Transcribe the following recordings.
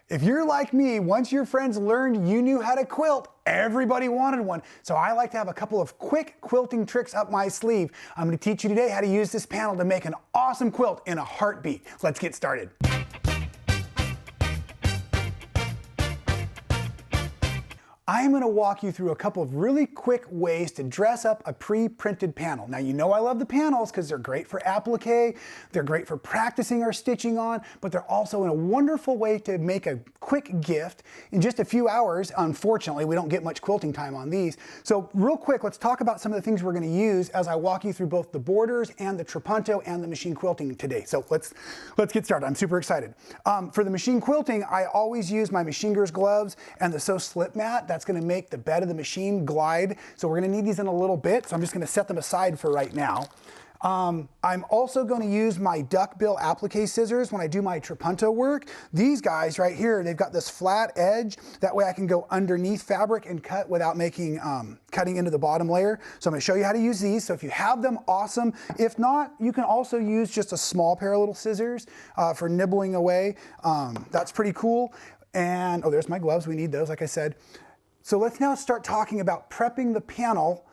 If you're like me, once your friends learned you knew how to quilt, everybody wanted one. So I like to have a couple of quick quilting tricks up my sleeve. I'm going to teach you today how to use this panel to make an awesome quilt in a heartbeat. Let's get started. I'm going to walk you through a couple of really quick ways to dress up a pre-printed panel. Now, you know I love the panels because they're great for applique, they're great for practicing our stitching on, but they're also a wonderful way to make a quick gift in just a few hours. Unfortunately, we don't get much quilting time on these. So real quick, let's talk about some of the things we're going to use as I walk you through both the borders and the Trapunto and the machine quilting today. So let's get started. I'm super excited. For the machine quilting, I always use my Machingers gloves and the Sew Slip Mat. That's going to make the bed of the machine glide. So we're going to need these in a little bit. So I'm just going to set them aside for right now. I'm also going to use my Duck Bill Applique Scissors when I do my Trapunto work. These guys right here, they've got this flat edge. That way I can go underneath fabric and cut without making cutting into the bottom layer. So I'm going to show you how to use these. So if you have them, awesome. If not, you can also use just a small pair of little scissors for nibbling away. That's pretty cool. And oh, there's my gloves. We need those, like I said. So let's now start talking about prepping the panel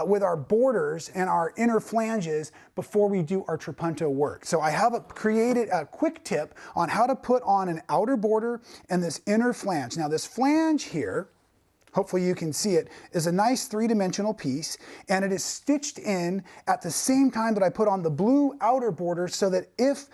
with our borders and our inner flanges before we do our Trapunto work. So I have created a quick tip on how to put on an outer border and this inner flange. Now this flange here, hopefully you can see it, is a nice three-dimensional piece, and it is stitched in at the same time that I put on the blue outer border so that if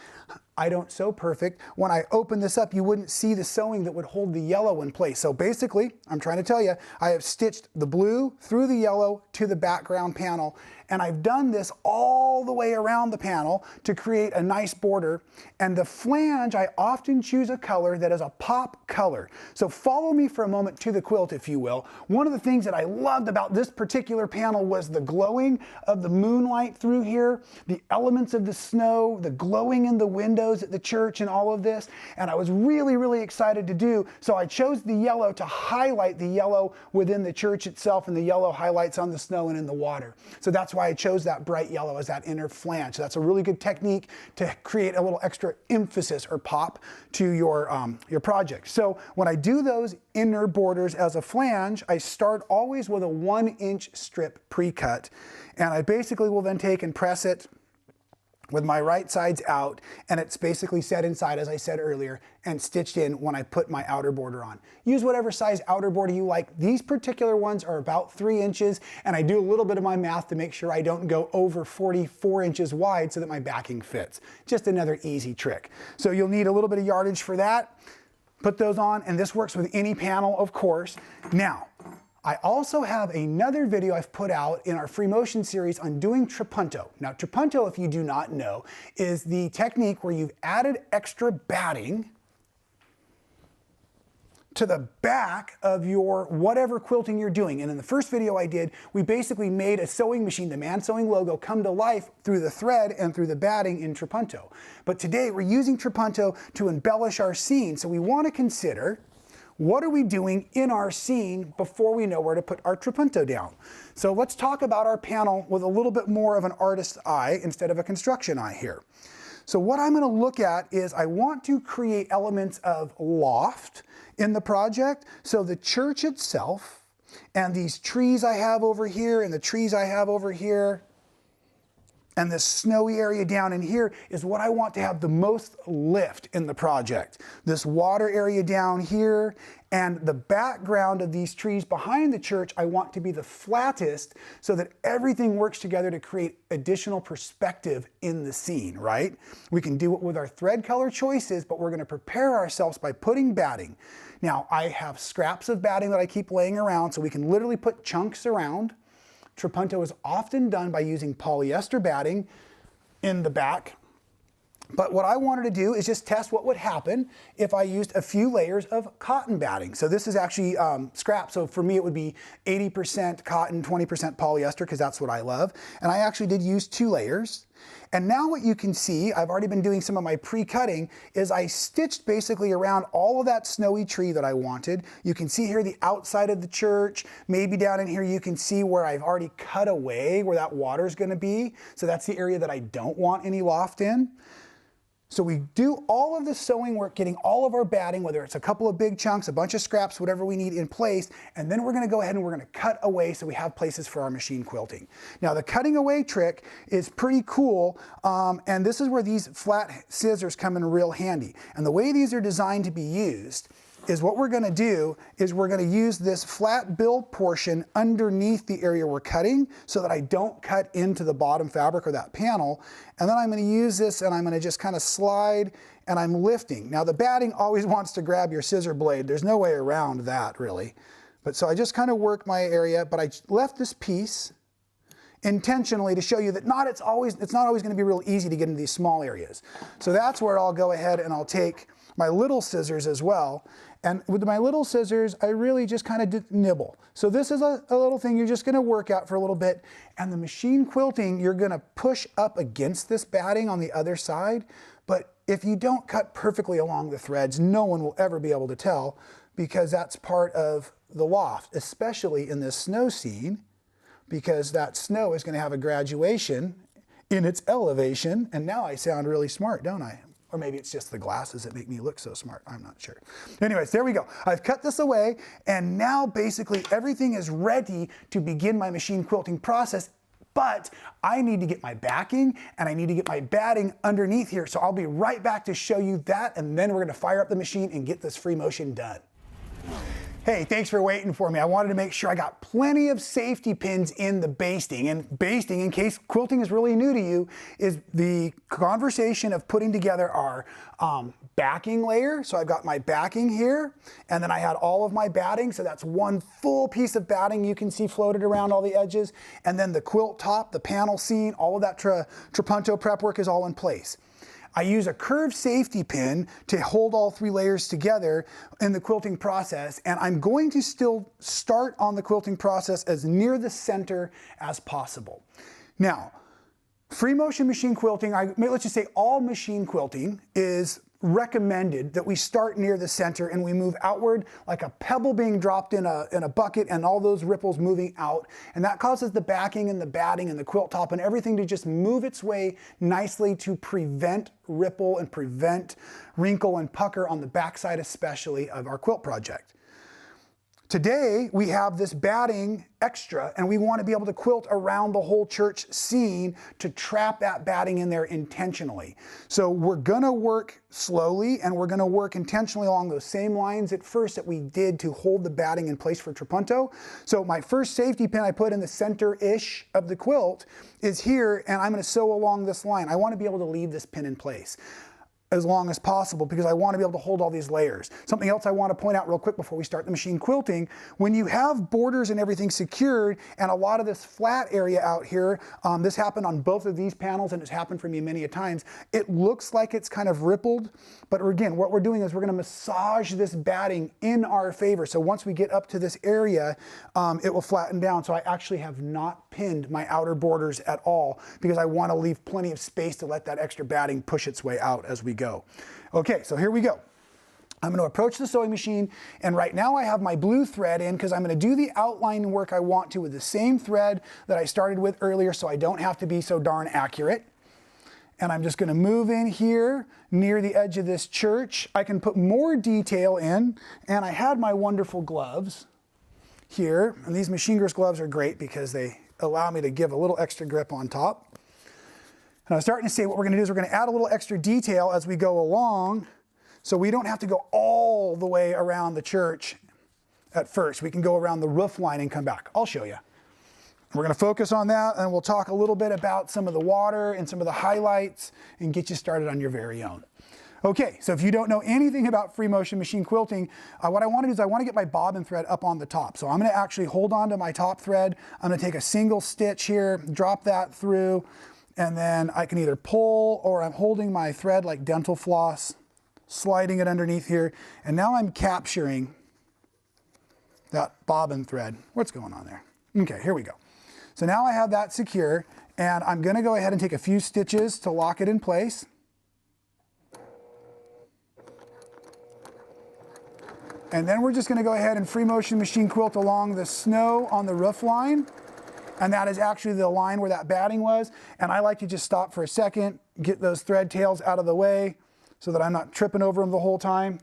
I don't sew perfect, when I open this up, you wouldn't see the sewing that would hold the yellow in place. So basically, I'm trying to tell you, I have stitched the blue through the yellow to the background panel, and I've done this all the way around the panel to create a nice border. And the flange, I often choose a color that is a pop color. So follow me for a moment to the quilt, if you will. One of the things that I loved about this particular panel was the glowing of the moonlight through here, the elements of the snow, the glowing in the windows at the church and all of this. And I was really, really excited to do. So I chose the yellow to highlight the yellow within the church itself and the yellow highlights on the snow and in the water. So that's why I chose that bright yellow as that inner flange. So that's a really good technique to create a little extra emphasis or pop to your project. So when I do those inner borders as a flange, I start always with a 1-inch strip pre-cut. And I basically will then take and press it with my right sides out, and it's basically set inside, as I said earlier, and stitched in when I put my outer border on. Use whatever size outer border you like. These particular ones are about 3 inches, and I do a little bit of my math to make sure I don't go over 44 inches wide so that my backing fits. Just another easy trick. So you'll need a little bit of yardage for that. Put those on, and this works with any panel, of course. Now, I also have another video I've put out in our free motion series on doing Trapunto. Now, Trapunto, if you do not know, is the technique where you've added extra batting to the back of your whatever quilting you're doing. And in the first video I did, we basically made a sewing machine, the Man Sewing logo, come to life through the thread and through the batting in Trapunto. But today we're using Trapunto to embellish our scene. So we want to consider, what are we doing in our scene before we know where to put our Trapunto down? So let's talk about our panel with a little bit more of an artist's eye instead of a construction eye here. So what I'm going to look at is I want to create elements of loft in the project. So the church itself and these trees I have over here and the trees I have over here and this snowy area down in here is what I want to have the most lift in the project. This water area down here and the background of these trees behind the church I want to be the flattest so that everything works together to create additional perspective in the scene, right? We can do it with our thread color choices, but we're going to prepare ourselves by putting batting. Now, I have scraps of batting that I keep laying around so we can literally put chunks around. Trapunto is often done by using polyester batting in the back. But what I wanted to do is just test what would happen if I used a few layers of cotton batting. So this is actually scrap. So for me, it would be 80% cotton, 20% polyester, because that's what I love. And I actually did use 2 layers. And now what you can see, I've already been doing some of my pre-cutting, is I stitched basically around all of that snowy tree that I wanted. You can see here the outside of the church. Maybe down in here you can see where I've already cut away where that water's going to be. So that's the area that I don't want any loft in. So we do all of the sewing work, getting all of our batting, whether it's a couple of big chunks, a bunch of scraps, whatever we need in place, and then we're gonna go ahead and we're gonna cut away so we have places for our machine quilting. Now the cutting away trick is pretty cool, and this is where these flat scissors come in real handy. And the way these are designed to be used is what we're gonna do is we're gonna use this flat bill portion underneath the area we're cutting so that I don't cut into the bottom fabric or that panel. And then I'm gonna use this and I'm gonna just kind of slide and I'm lifting. Now the batting always wants to grab your scissor blade. There's no way around that really. But so I just kind of work my area, but I left this piece intentionally to show you that it's not always gonna be real easy to get into these small areas. So that's where I'll go ahead and I'll take my little scissors as well. And with my little scissors, I really just kind of nibble. So this is a little thing you're just gonna work out for a little bit. And the machine quilting, you're gonna push up against this batting on the other side. But if you don't cut perfectly along the threads, no one will ever be able to tell because that's part of the loft, especially in this snow scene, because that snow is gonna have a graduation in its elevation. And now I sound really smart, don't I? Or maybe it's just the glasses that make me look so smart. I'm not sure. Anyways, there we go. I've cut this away, and now basically everything is ready to begin my machine quilting process, but I need to get my backing and I need to get my batting underneath here. So I'll be right back to show you that, and then we're gonna fire up the machine and get this free motion done. Hey, thanks for waiting for me. I wanted to make sure I got plenty of safety pins in the basting. And basting, in case quilting is really new to you, is the conversation of putting together our backing layer. So I've got my backing here, and then I had all of my batting. So that's one full piece of batting you can see floated around all the edges. And then the quilt top, the panel scene, all of that Trapunto prep work is all in place. I use a curved safety pin to hold all three layers together in the quilting process, and I'm going to still start on the quilting process as near the center as possible. Now, free motion machine quilting, let's just say all machine quilting is recommended that we start near the center and we move outward like a pebble being dropped in a bucket and all those ripples moving out. And that causes the backing and the batting and the quilt top and everything to just move its way nicely to prevent ripple and prevent wrinkle and pucker on the backside especially of our quilt project. Today, we have this batting extra, and we want to be able to quilt around the whole church scene to trap that batting in there intentionally. So we're gonna work slowly, and we're gonna work intentionally along those same lines at first that we did to hold the batting in place for Trapunto. So my first safety pin I put in the center-ish of the quilt is here, and I'm gonna sew along this line. I want to be able to leave this pin in place as long as possible because I want to be able to hold all these layers. Something else I want to point out real quick before we start the machine quilting, when you have borders and everything secured and a lot of this flat area out here, this happened on both of these panels and it's happened for me many a times, it looks like it's kind of rippled, but again, what we're doing is we're going to massage this batting in our favor. So once we get up to this area, it will flatten down. So I actually have not pinned my outer borders at all because I want to leave plenty of space to let that extra batting push its way out as we go. Okay, so here we go. I'm going to approach the sewing machine, and right now I have my blue thread in because I'm going to do the outline work I want to with the same thread that I started with earlier so I don't have to be so darn accurate. And I'm just going to move in here near the edge of this church. I can put more detail in, and I had my wonderful gloves here, and these Machingers gloves are great because they allow me to give a little extra grip on top. And I was starting to say what we're going to do is we're going to add a little extra detail as we go along so we don't have to go all the way around the church at first. We can go around the roof line and come back. I'll show you. We're going to focus on that, and we'll talk a little bit about some of the water and some of the highlights and get you started on your very own. Okay, so if you don't know anything about free motion machine quilting, what I want to do is I want to get my bobbin thread up on the top. So I'm going to actually hold on to my top thread. I'm going to take a single stitch here, drop that through, and then I can either pull or I'm holding my thread like dental floss, sliding it underneath here. And now I'm capturing that bobbin thread. What's going on there? Okay, here we go. So now I have that secure, and I'm going to go ahead and take a few stitches to lock it in place. And then we're just going to go ahead and free motion machine quilt along the snow on the roof line. And that is actually the line where that batting was. And I like to just stop for a second, get those thread tails out of the way so that I'm not tripping over them the whole time.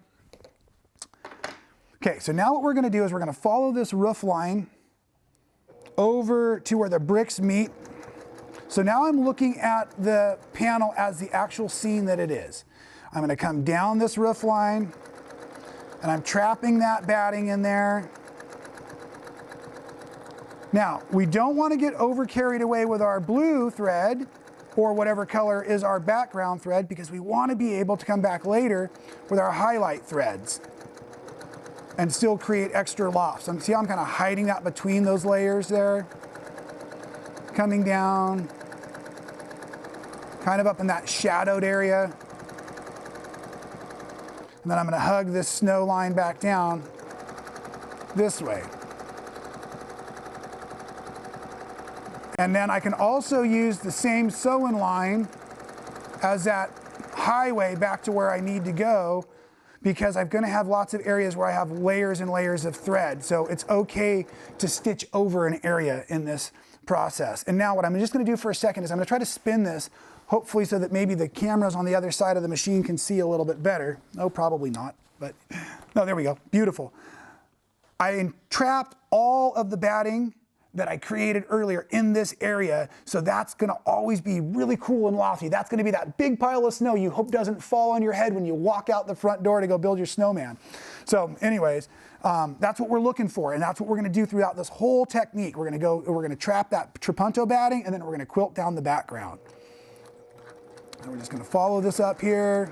Okay, so now what we're going to do is we're going to follow this roof line over to where the bricks meet. So now I'm looking at the panel as the actual scene that it is. I'm going to come down this roof line and I'm trapping that batting in there. Now, we don't want to get over carried away with our blue thread or whatever color is our background thread, because we want to be able to come back later with our highlight threads and still create extra lofts. And see how I'm kind of hiding that between those layers there? Coming down, kind of up in that shadowed area. And then I'm going to hug this snow line back down this way. And then I can also use the same sewing line as that highway back to where I need to go, because I'm going to have lots of areas where I have layers and layers of thread. So it's okay to stitch over an area in this process. And now what I'm just going to do for a second is I'm going to try to spin this, hopefully so that maybe the cameras on the other side of the machine can see a little bit better. No, probably not, but no, there we go. Beautiful. I entrapped all of the batting that I created earlier in this area, so that's gonna always be really cool and lofty. That's gonna be that big pile of snow you hope doesn't fall on your head when you walk out the front door to go build your snowman. So anyways, that's what we're looking for, and that's what we're gonna do throughout this whole technique. We're gonna trap that Trapunto batting, and then we're gonna quilt down the background. And we're just gonna follow this up here.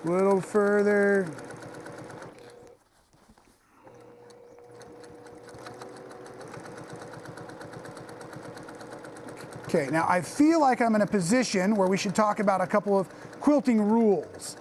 A little further. Okay, now I feel like I'm in a position where we should talk about a couple of quilting rules.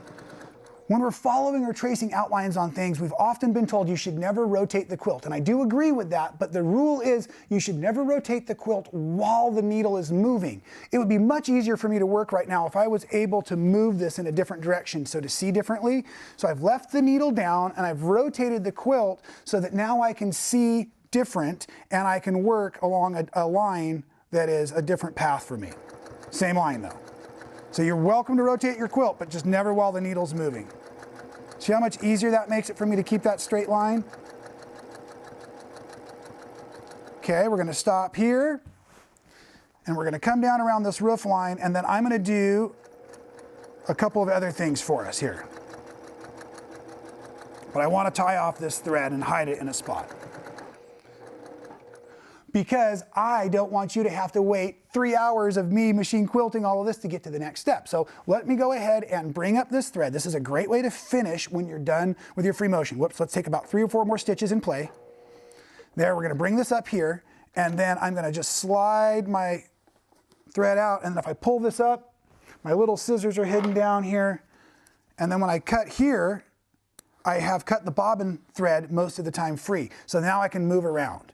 When we're following or tracing outlines on things, we've often been told you should never rotate the quilt. And I do agree with that, but the rule is you should never rotate the quilt while the needle is moving. It would be much easier for me to work right now if I was able to move this in a different direction, so to see differently. So I've left the needle down and I've rotated the quilt so that now I can see different and I can work along a line that is a different path for me. Same line though. So you're welcome to rotate your quilt, but just never while the needle's moving. See how much easier that makes it for me to keep that straight line? Okay, we're gonna stop here, and we're gonna come down around this roof line, and then I'm gonna do a couple of other things for us here. But I wanna tie off this thread and hide it in a spot, because I don't want you to have to wait 3 hours of me machine quilting all of this to get to the next step. So let me go ahead and bring up this thread. This is a great way to finish when you're done with your free motion. Whoops, let's take about 3 or 4 more stitches in play. There, we're gonna bring this up here, and then I'm gonna just slide my thread out, and then if I pull this up, my little scissors are hidden down here, and then when I cut here, I have cut the bobbin thread most of the time free. So now I can move around.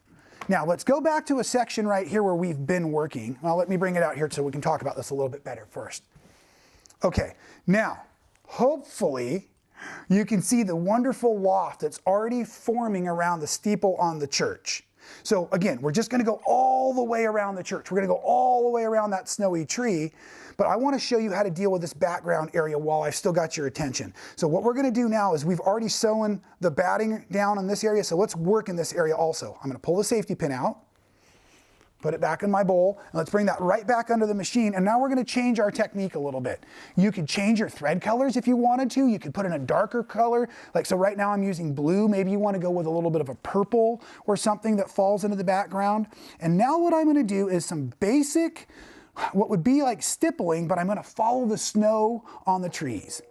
Now let's go back to a section right here where we've been working. Well, let me bring it out here so we can talk about this a little bit better first. Okay, now, hopefully you can see the wonderful loft that's already forming around the steeple on the church. So again, we're just gonna go all the way around the church. We're gonna go all the way around that snowy tree, but I wanna show you how to deal with this background area while I've still got your attention. So what we're gonna do now is we've already sewn the batting down in this area, so let's work in this area also. I'm gonna pull the safety pin out, put it back in my bowl, and let's bring that right back under the machine, and now we're gonna change our technique a little bit. You could change your thread colors if you wanted to. You could put in a darker color, like so right now I'm using blue. Maybe you wanna go with a little bit of a purple or something that falls into the background. And now what I'm gonna do is some basic, what would be like stippling, but I'm gonna follow the snow on the trees.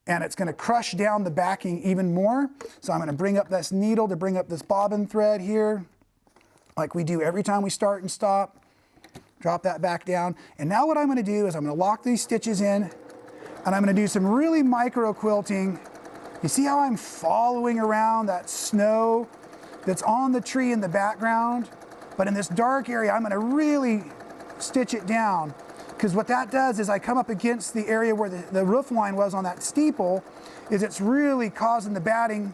And it's gonna crush down the backing even more. So I'm gonna bring up this needle to bring up this bobbin thread here, like we do every time we start and stop. Drop that back down. And now what I'm gonna do is I'm gonna lock these stitches in, and I'm gonna do some really micro quilting. You see how I'm following around that snow that's on the tree in the background? But in this dark area, I'm gonna really stitch it down because what that does is I come up against the area where the roof line was on that steeple, is it's really causing the batting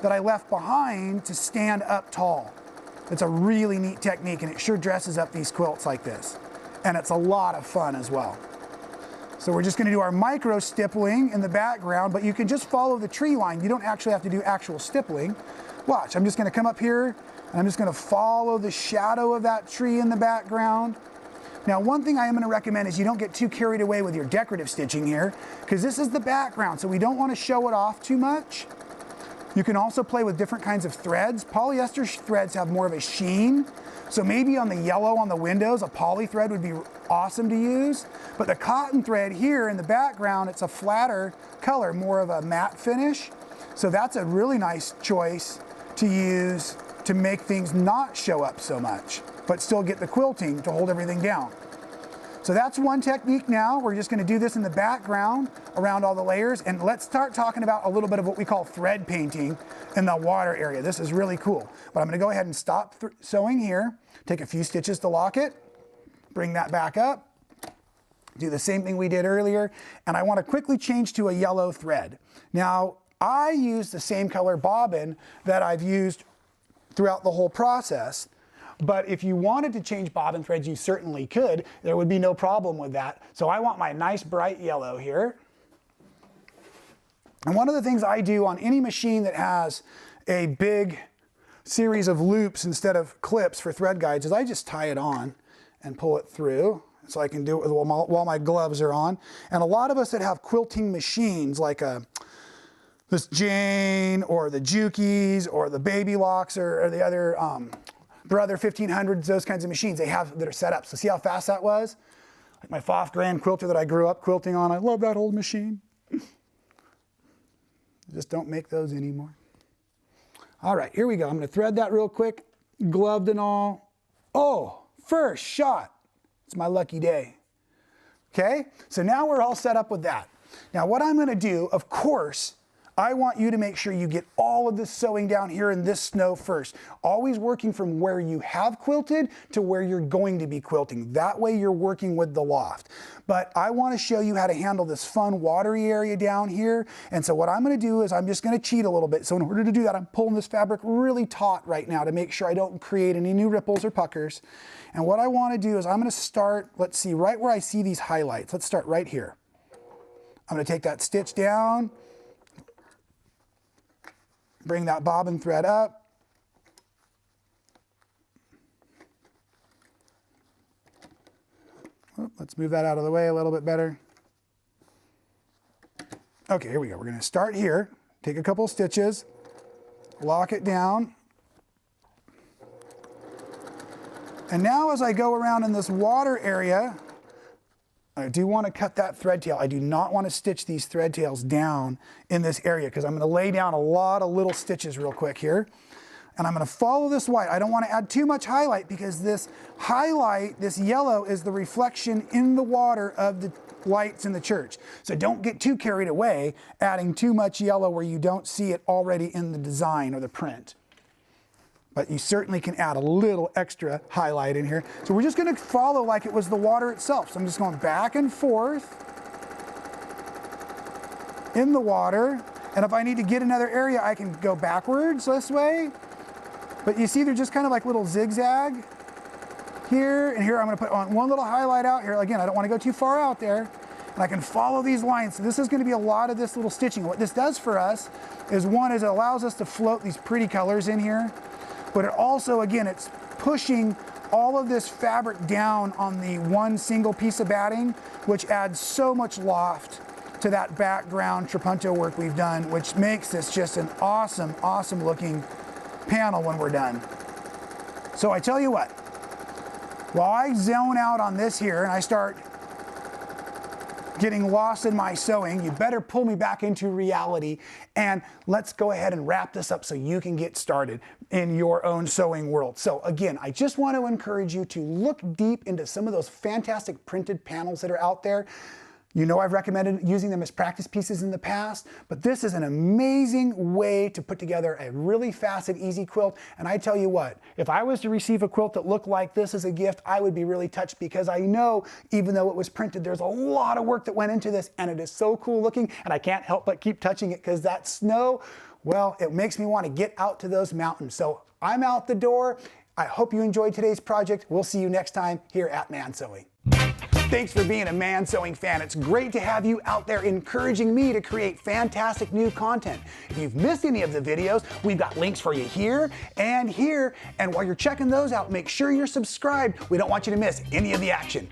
that I left behind to stand up tall. It's a really neat technique, and it sure dresses up these quilts like this. And it's a lot of fun as well. So we're just going to do our micro stippling in the background, but you can just follow the tree line. You don't actually have to do actual stippling. Watch, I'm just going to come up here, and I'm just going to follow the shadow of that tree in the background. Now, one thing I am going to recommend is you don't get too carried away with your decorative stitching here, because this is the background, so we don't want to show it off too much. You can also play with different kinds of threads. Polyester threads have more of a sheen, so maybe on the yellow on the windows, a poly thread would be awesome to use. But the cotton thread here in the background, it's a flatter color, more of a matte finish. So that's a really nice choice to use to make things not show up so much, but still get the quilting to hold everything down. So that's one technique now. We're just going to do this in the background around all the layers, and let's start talking about a little bit of what we call thread painting in the water area. This is really cool. But I'm going to go ahead and stop sewing here, take a few stitches to lock it, bring that back up, do the same thing we did earlier, and I want to quickly change to a yellow thread. Now, I use the same color bobbin that I've used throughout the whole process. But if you wanted to change bobbin threads, you certainly could. There would be no problem with that. So I want my nice bright yellow here. And one of the things I do on any machine that has a big series of loops instead of clips for thread guides is I just tie it on and pull it through. So I can do it while my gloves are on. And a lot of us that have quilting machines like this Jane or the Jukies or the Baby Locks or the other Brother 1500s, those kinds of machines they have that are set up. So see how fast that was? Like my Pfaff Grand Quilter that I grew up quilting on. I love that old machine. Just don't make those anymore. All right, here we go. I'm going to thread that real quick, gloved and all. Oh, first shot. It's my lucky day. Okay, so now we're all set up with that. Now what I'm going to do, of course, I want you to make sure you get all of this sewing down here in this snow first. Always working from where you have quilted to where you're going to be quilting. That way you're working with the loft. But I want to show you how to handle this fun watery area down here. And so what I'm going to do is I'm just going to cheat a little bit. So in order to do that, I'm pulling this fabric really taut right now to make sure I don't create any new ripples or puckers. And what I want to do is I'm going to start, let's see, right where I see these highlights. Let's start right here. I'm going to take that stitch down. Bring that bobbin thread up. Oh, let's move that out of the way a little bit better. Okay, here we go. We're going to start here, take a couple stitches, lock it down. And now as I go around in this water area, I do want to cut that thread tail. I do not want to stitch these thread tails down in this area because I'm going to lay down a lot of little stitches real quick here. And I'm going to follow this white. I don't want to add too much highlight because this highlight, this yellow, is the reflection in the water of the lights in the church. So don't get too carried away adding too much yellow where you don't see it already in the design or the print. But you certainly can add a little extra highlight in here. So we're just going to follow like it was the water itself. So I'm just going back and forth in the water. And if I need to get another area, I can go backwards this way. But you see they're just kind of like little zigzag here. And here I'm going to put on one little highlight out here. Again, I don't want to go too far out there. And I can follow these lines. So this is going to be a lot of this little stitching. What this does for us is one is it allows us to float these pretty colors in here. But it also, again, it's pushing all of this fabric down on the one single piece of batting, which adds so much loft to that background trapunto work we've done, which makes this just an awesome, awesome looking panel when we're done. So I tell you what, while I zone out on this here and I start getting lost in my sewing, you better pull me back into reality, and let's go ahead and wrap this up so you can get started in your own sewing world. So again, I just want to encourage you to look deep into some of those fantastic printed panels that are out there. You know I've recommended using them as practice pieces in the past, but this is an amazing way to put together a really fast and easy quilt. And I tell you what, if I was to receive a quilt that looked like this as a gift, I would be really touched, because I know even though it was printed, there's a lot of work that went into this, and it is so cool looking, and I can't help but keep touching it because that snow, well, it makes me want to get out to those mountains. So I'm out the door. I hope you enjoyed today's project. We'll see you next time here at Man Sewing. Thanks for being a Man Sewing fan. It's great to have you out there encouraging me to create fantastic new content. If you've missed any of the videos, we've got links for you here and here. And while you're checking those out, make sure you're subscribed. We don't want you to miss any of the action.